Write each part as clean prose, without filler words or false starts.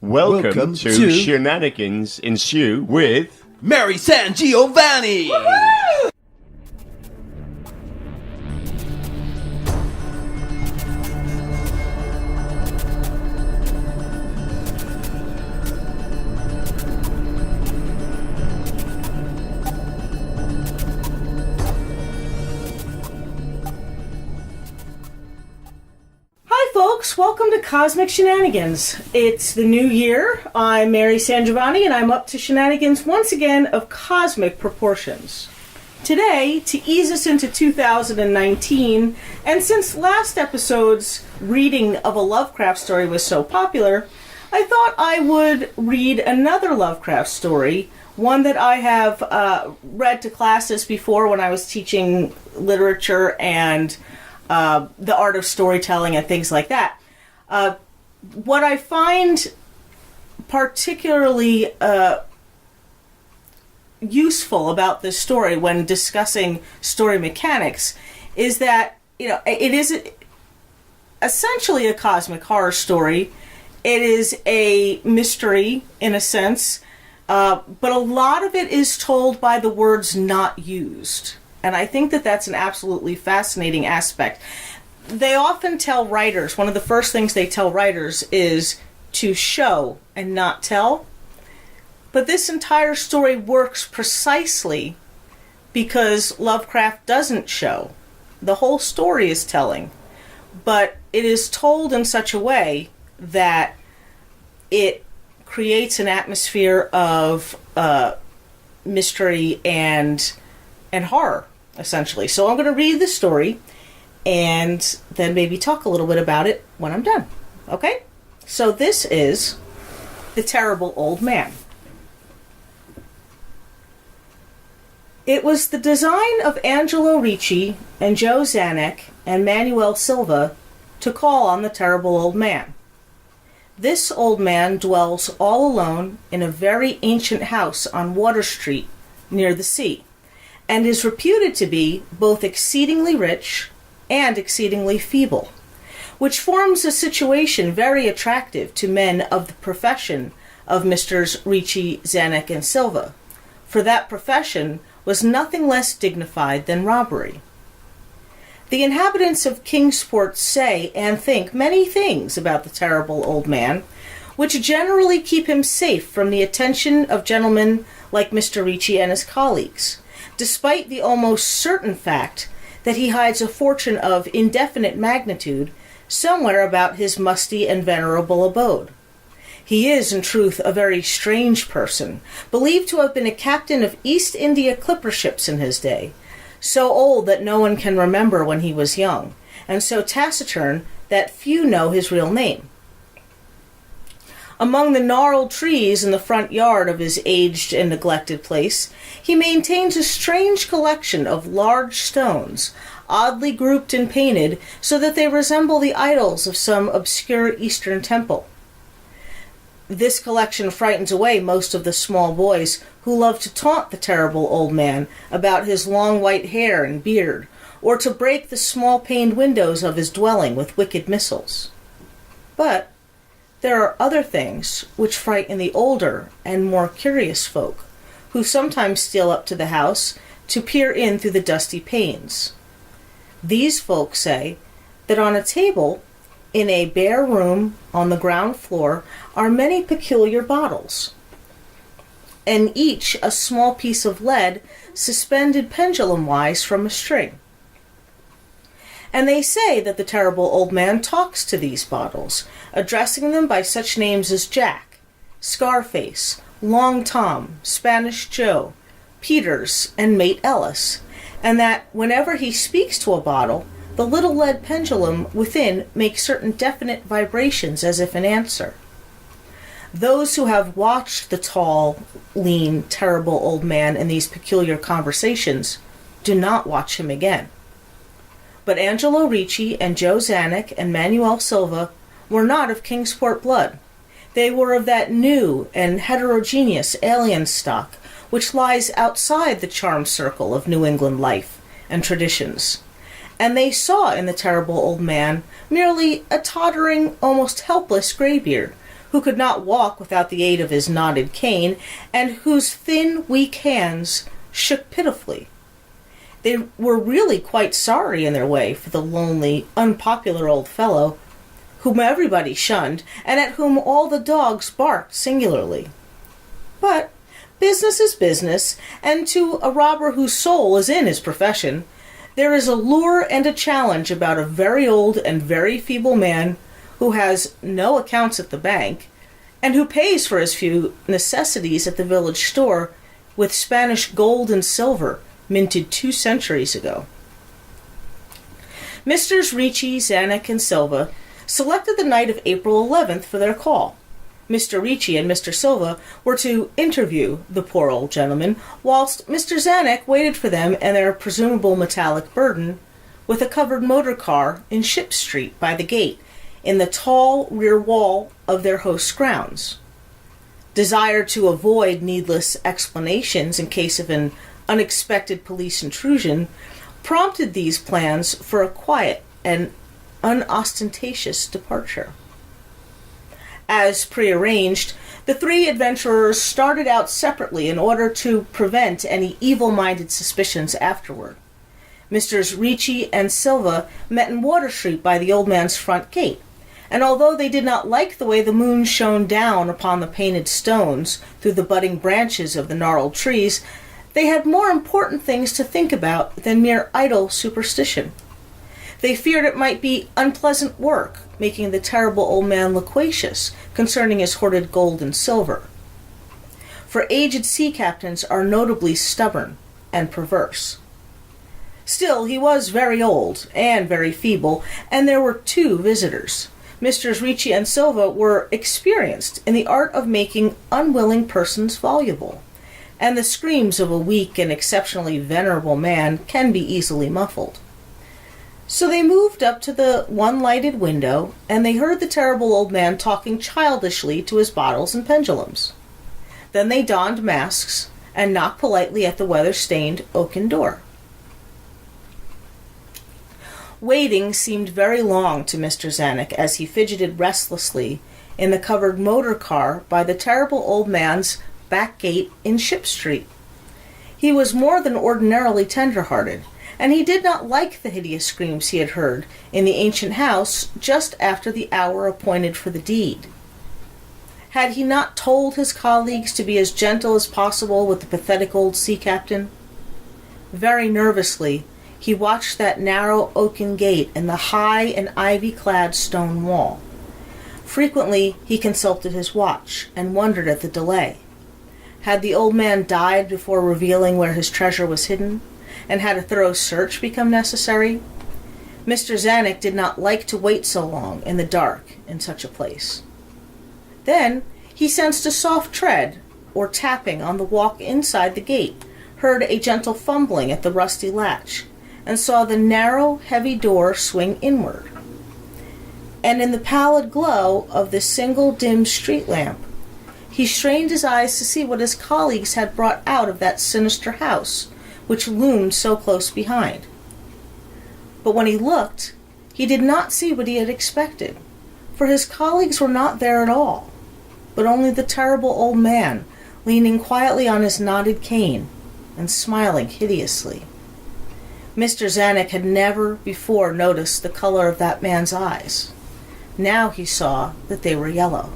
Welcome to Shenanigans Ensue with Mary SanGiovanni! Folks, welcome to Cosmic Shenanigans. It's the new year. I'm Mary SanGiovanni, and I'm up to shenanigans once again of cosmic proportions. Today, to ease us into 2019, and since last episode's reading of a Lovecraft story was so popular, I thought I would read another Lovecraft story, one that I have read to classes before when I was teaching literature and the art of storytelling and things like that. What I find particularly useful about this story when discussing story mechanics is that, it is essentially a cosmic horror story. It is a mystery, in a sense, but a lot of it is told by the words not used. And I think that that's an absolutely fascinating aspect. They often tell writers, one of the first things they tell writers is to show and not tell. But this entire story works precisely because Lovecraft doesn't show. The whole story is telling. But it is told in such a way that it creates an atmosphere of mystery and horror, essentially. So I'm going to read the story and then maybe talk a little bit about it when I'm done. Okay? So this is The Terrible Old Man. It was the design of Angelo Ricci and Joe Zanuck and Manuel Silva to call on the terrible old man. This old man dwells all alone in a very ancient house on Water Street near the sea, and is reputed to be both exceedingly rich and exceedingly feeble, which forms a situation very attractive to men of the profession of Messrs. Ricci, Zanuck, and Silva, for that profession was nothing less dignified than robbery. The inhabitants of Kingsport say and think many things about the terrible old man, which generally keep him safe from the attention of gentlemen like Mr. Ricci and his colleagues, despite the almost certain fact that he hides a fortune of indefinite magnitude somewhere about his musty and venerable abode. He is, in truth, a very strange person, believed to have been a captain of East India clipper ships in his day, so old that no one can remember when he was young, and so taciturn that few know his real name. Among the gnarled trees in the front yard of his aged and neglected place, he maintains a strange collection of large stones, oddly grouped and painted so that they resemble the idols of some obscure Eastern temple. This collection frightens away most of the small boys who love to taunt the terrible old man about his long white hair and beard, or to break the small-paned windows of his dwelling with wicked missiles. But there are other things which frighten the older and more curious folk, who sometimes steal up to the house to peer in through the dusty panes. These folk say that on a table in a bare room on the ground floor are many peculiar bottles, and each a small piece of lead suspended pendulum-wise from a string. And they say that the terrible old man talks to these bottles, addressing them by such names as Jack, Scarface, Long Tom, Spanish Joe, Peters, and Mate Ellis, and that whenever he speaks to a bottle, the little lead pendulum within makes certain definite vibrations as if in answer. Those who have watched the tall, lean, terrible old man in these peculiar conversations do not watch him again. But Angelo Ricci and Joe Zanuck and Manuel Silva were not of Kingsport blood. They were of that new and heterogeneous alien stock which lies outside the charmed circle of New England life and traditions. And they saw in the terrible old man merely a tottering, almost helpless graybeard, who could not walk without the aid of his knotted cane, and whose thin, weak hands shook pitifully. They were really quite sorry in their way for the lonely, unpopular old fellow, whom everybody shunned, and at whom all the dogs barked singularly. But business is business, and to a robber whose soul is in his profession, there is a lure and a challenge about a very old and very feeble man who has no accounts at the bank, and who pays for his few necessities at the village store with Spanish gold and silver minted 2 centuries ago. Messrs. Ricci, Zanuck, and Silva selected the night of April 11th for their call. Mr. Ricci and Mr. Silva were to interview the poor old gentleman, whilst Mr. Zanuck waited for them and their presumable metallic burden with a covered motor car in Ship Street by the gate, in the tall rear wall of their host's grounds. Desire to avoid needless explanations in case of an unexpected police intrusion prompted these plans for a quiet and unostentatious departure. As prearranged, the 3 adventurers started out separately in order to prevent any evil-minded suspicions afterward. Messrs. Ricci and Silva met in Water Street by the old man's front gate, and although they did not like the way the moon shone down upon the painted stones through the budding branches of the gnarled trees, they had more important things to think about than mere idle superstition. They feared it might be unpleasant work, making the terrible old man loquacious concerning his hoarded gold and silver. For aged sea captains are notably stubborn and perverse. Still, he was very old and very feeble, and there were 2 visitors. Messrs. Ricci and Silva were experienced in the art of making unwilling persons voluble, and the screams of a weak and exceptionally venerable man can be easily muffled. So they moved up to the one lighted window, and they heard the terrible old man talking childishly to his bottles and pendulums. Then they donned masks and knocked politely at the weather-stained oaken door. Waiting seemed very long to Mr. Zanuck as he fidgeted restlessly in the covered motor car by the terrible old man's back gate in Ship Street. He was more than ordinarily tender-hearted, and he did not like the hideous screams he had heard in the ancient house just after the hour appointed for the deed. Had he not told his colleagues to be as gentle as possible with the pathetic old sea captain? Very nervously, he watched that narrow oaken gate and the high and ivy-clad stone wall. Frequently he consulted his watch and wondered at the delay. Had the old man died before revealing where his treasure was hidden, and had a thorough search become necessary? Mr. Zanuck did not like to wait so long in the dark in such a place. Then he sensed a soft tread or tapping on the walk inside the gate, heard a gentle fumbling at the rusty latch, and saw the narrow, heavy door swing inward. And in the pallid glow of the single dim street lamp, he strained his eyes to see what his colleagues had brought out of that sinister house, which loomed so close behind. But when he looked, he did not see what he had expected, for his colleagues were not there at all, but only the terrible old man, leaning quietly on his knotted cane and smiling hideously. Mr. Zanuck had never before noticed the color of that man's eyes. Now he saw that they were yellow.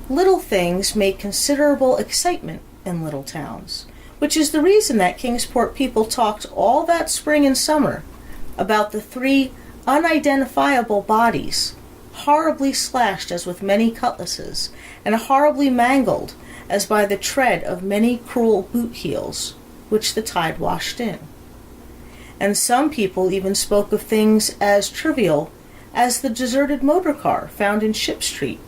Little things make considerable excitement in little towns, which is the reason that Kingsport people talked all that spring and summer about the 3 unidentifiable bodies, horribly slashed as with many cutlasses, and horribly mangled as by the tread of many cruel boot heels, which the tide washed in. And some people even spoke of things as trivial as the deserted motor car found in Ship Street,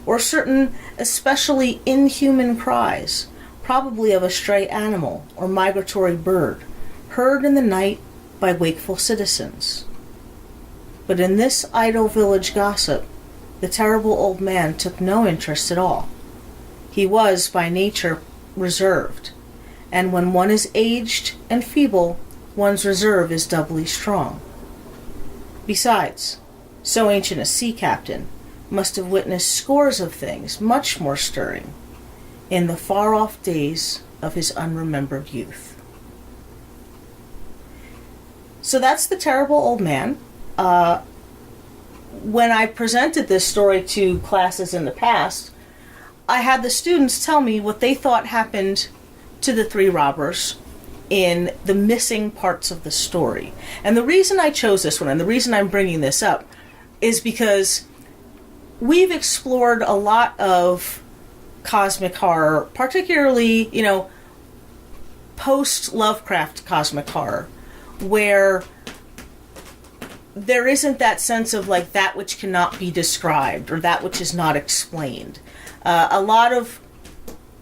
or certain especially inhuman cries, probably of a stray animal or migratory bird, heard in the night by wakeful citizens. But in this idle village gossip, the terrible old man took no interest at all. He was by nature reserved, and when one is aged and feeble, one's reserve is doubly strong. Besides, so ancient a sea captain must have witnessed scores of things much more stirring in the far-off days of his unremembered youth. So that's the terrible old man. When I presented this story to classes in the past, I had the students tell me what they thought happened to the three robbers in the missing parts of the story. And the reason I chose this one, and the reason I'm bringing this up, is because we've explored a lot of cosmic horror, particularly, post-Lovecraft cosmic horror, where there isn't that sense of like that which cannot be described or that which is not explained. A lot of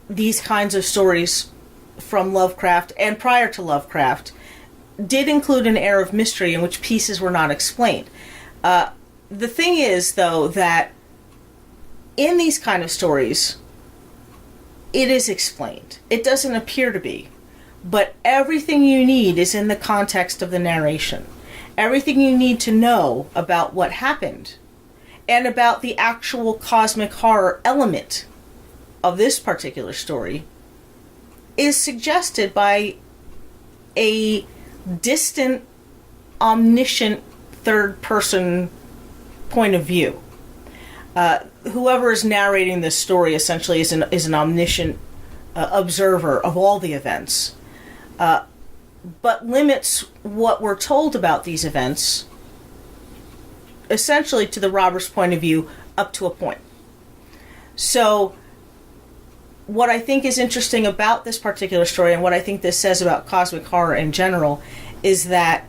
these kinds of stories from Lovecraft and prior to Lovecraft did include an air of mystery in which pieces were not explained. The thing is, though, that in these kind of stories, it is explained. It doesn't appear to be. But everything you need is in the context of the narration. Everything you need to know about what happened and about the actual cosmic horror element of this particular story is suggested by a distant, omniscient third-person point of view. Whoever is narrating this story essentially is an omniscient observer of all the events, but limits what we're told about these events essentially to the robber's point of view up to a point. So what I think is interesting about this particular story, and what I think this says about cosmic horror in general, is that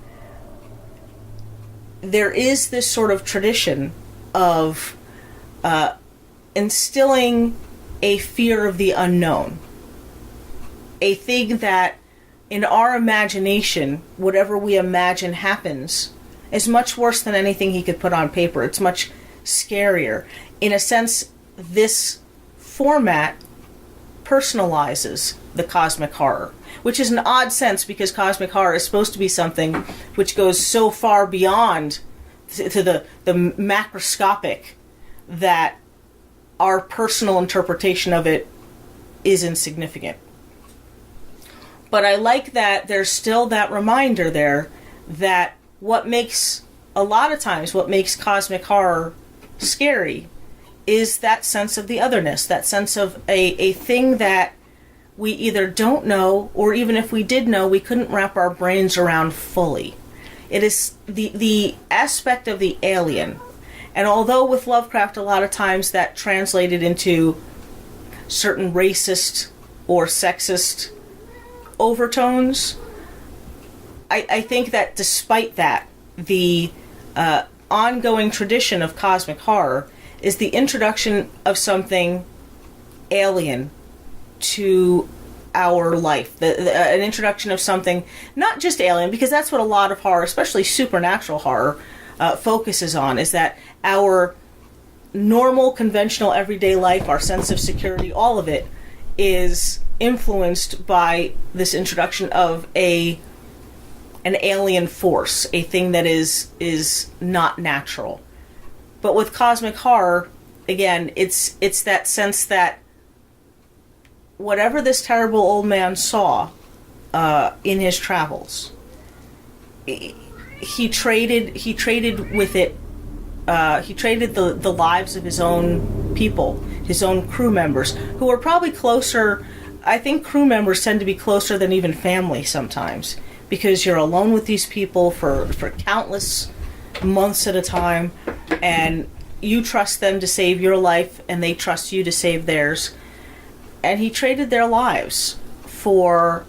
there is this sort of tradition of instilling a fear of the unknown. A thing that, in our imagination, whatever we imagine happens, is much worse than anything he could put on paper. It's much scarier. In a sense, this format personalizes the cosmic horror, which is an odd sense because cosmic horror is supposed to be something which goes so far beyond to the macroscopic that our personal interpretation of it is insignificant. But I like that there's still that reminder there that what makes cosmic horror scary is that sense of the otherness, that sense of a thing that we either don't know, or even if we did know, we couldn't wrap our brains around fully. It is the aspect of the alien. And although with Lovecraft a lot of times that translated into certain racist or sexist overtones, I think that despite that, the ongoing tradition of cosmic horror is the introduction of something alien to our life. An introduction of something not just alien, because that's what a lot of horror, especially supernatural horror, focuses on, is that our normal, conventional, everyday life, our sense of security, all of it is influenced by this introduction of an alien force, a thing that is not natural. But with cosmic horror, again, it's that sense that whatever this terrible old man saw in his travels, he traded with it. He traded the lives of his own people, his own crew members, who are probably closer. I think crew members tend to be closer than even family sometimes, because you're alone with these people for countless months at a time, and you trust them to save your life, and they trust you to save theirs. And he traded their lives for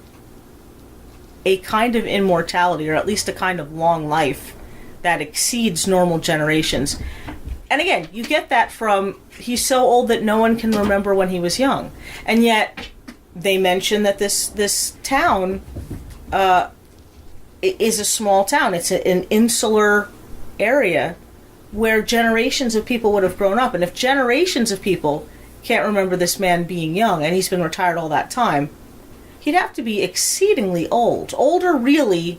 a kind of immortality, or at least a kind of long life that exceeds normal generations. And again, you get that from, he's so old that no one can remember when he was young. And yet, they mention that this town is a small town. It's an insular area where generations of people would have grown up. And if generations of people can't remember this man being young, and he's been retired all that time, he'd have to be exceedingly old. Older, really,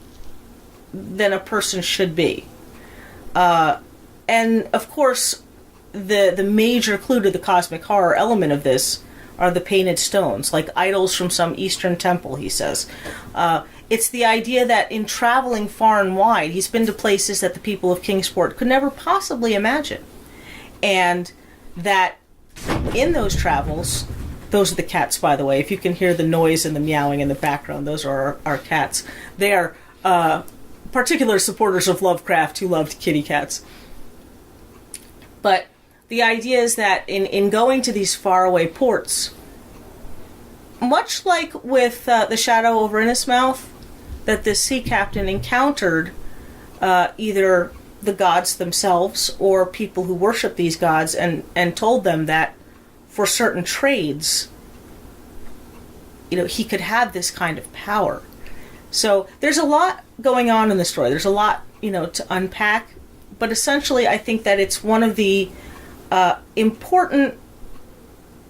than a person should be. And, of course, the major clue to the cosmic horror element of this are the painted stones, like idols from some Eastern temple, he says. It's the idea that in traveling far and wide, he's been to places that the people of Kingsport could never possibly imagine. And that in those travels, those are the cats, by the way. If you can hear the noise and the meowing in the background, those are our cats. They are particular supporters of Lovecraft who loved kitty cats. But the idea is that in going to these faraway ports, much like with the shadow over Innismouth, that this sea captain encountered either the gods themselves or people who worship these gods and told them that for certain trades, he could have this kind of power. So there's a lot going on in the story. There's a lot, to unpack. But essentially, I think that it's one of the important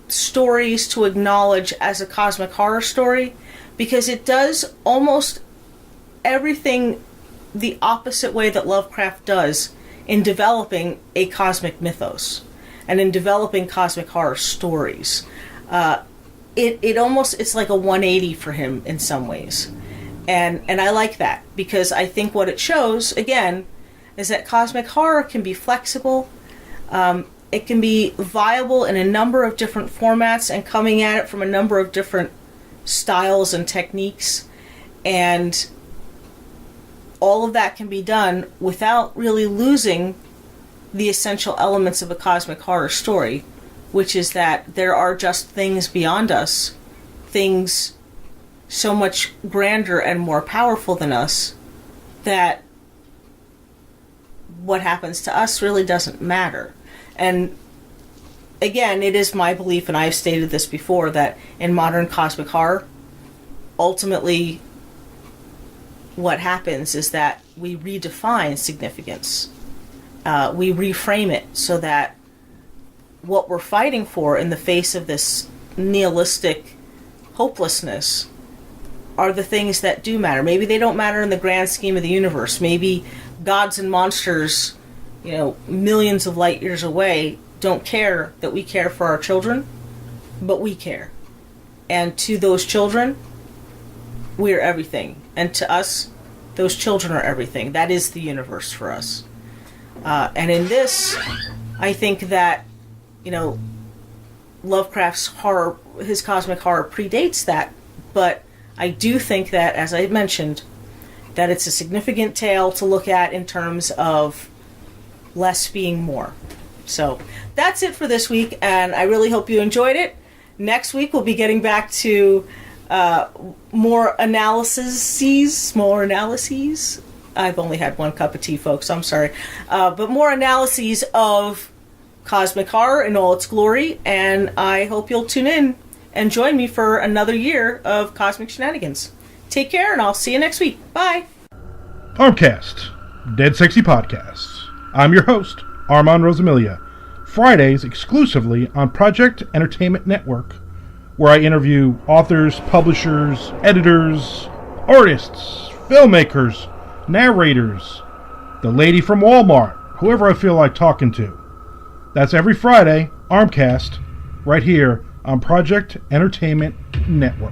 stories to acknowledge as a cosmic horror story, because it does almost everything the opposite way that Lovecraft does in developing a cosmic mythos and in developing cosmic horror stories. It's like a 180 for him in some ways. And I like that, because I think what it shows, again, is that cosmic horror can be flexible. It can be viable in a number of different formats and coming at it from a number of different styles and techniques. And all of that can be done without really losing the essential elements of a cosmic horror story, which is that there are just things beyond us, things so much grander and more powerful than us, that what happens to us really doesn't matter. And again, it is my belief, and I've stated this before, that in modern cosmic horror, ultimately what happens is that we redefine significance. We reframe it so that what we're fighting for in the face of this nihilistic hopelessness are the things that do matter. Maybe they don't matter in the grand scheme of the universe. Maybe gods and monsters, millions of light years away, don't care that we care for our children, but we care. And to those children, we're everything. And to us, those children are everything. That is the universe for us. And in this, I think that, Lovecraft's horror, his cosmic horror predates that, but I do think that, as I mentioned, that it's a significant tale to look at in terms of less being more. So that's it for this week, and I really hope you enjoyed it. Next week we'll be getting back to more analyses. I've only had one cup of tea, folks, I'm sorry. But more analyses of cosmic horror in all its glory, and I hope you'll tune in and join me for another year of Cosmic Shenanigans. Take care, and I'll see you next week. Bye! Armcast, Dead Sexy Podcast. I'm your host, Armand Rosamilia. Fridays exclusively on Project Entertainment Network, where I interview authors, publishers, editors, artists, filmmakers, narrators, the lady from Walmart, whoever I feel like talking to. That's every Friday, Armcast, right here on Project Entertainment Network.